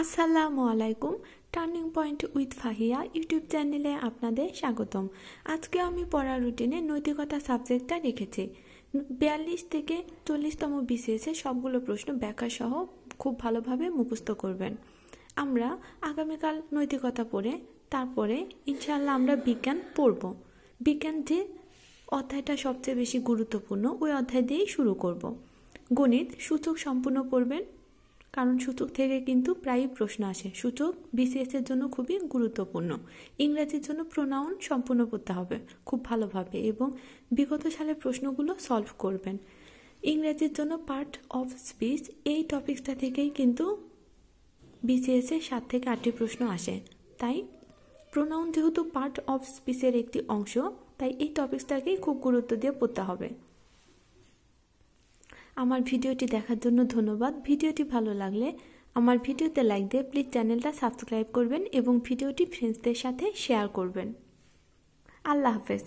আসসালামু আলাইকুম। Turning point with Fahia YouTube চ্যানেলে আপনাদের স্বাগতম। আজকে আমি পড়ার রুটিনে নৈতিকতা সাবজেক্টটা রেখেছি। 42 থেকে 40তম বিসিএসে সবগুলো প্রশ্ন ব্যাখ্যা সহ খুব ভালোভাবে মুখস্থ করবেন। আমরা আগামীকাল নৈতিকতা পড়ে তারপরে ইনশাআল্লাহ আমরা বিজ্ঞান পড়ব। বিজ্ঞান যে অধ্যায়টা সবচেয়ে বেশি গুরুত্বপূর্ণ ওই অধ্যায় দিয়েই শুরু করব। গণিত সূচক সম্পূর্ণ পড়বেন, কারণ সূচক থেকে কিন্তু প্রায়ই প্রশ্ন আসে। সূচক বিসিএস এর জন্য খুবই গুরুত্বপূর্ণ। ইংরেজির জন্য প্রোনাউন সম্পূর্ণ পড়তে হবে খুব ভালোভাবে এবং বিগত সালের প্রশ্নগুলো সলভ করবেন। ইংরেজির জন্য পার্ট অফ স্পিচ এই টপিকসটা থেকেই কিন্তু বিসিএস এর 7 থেকে 8টি প্রশ্ন আসে। তাই প্রোনাউন যেহেতু পার্ট অফ স্পিচের একটি অংশ, তাই এই টপিকসটাকেই খুব গুরুত্ব দিয়ে পড়তে হবে। আমার ভিডিওটি দেখার জন্য ধন্যবাদ। ভিডিওটি ভালো লাগলে আমার ভিডিওতে লাইক দিয়ে প্লিজ চ্যানেলটা সাবস্ক্রাইব করবেন এবং ভিডিওটি ফ্রেন্ডসদের সাথে শেয়ার করবেন। আল্লাহ হাফেজ।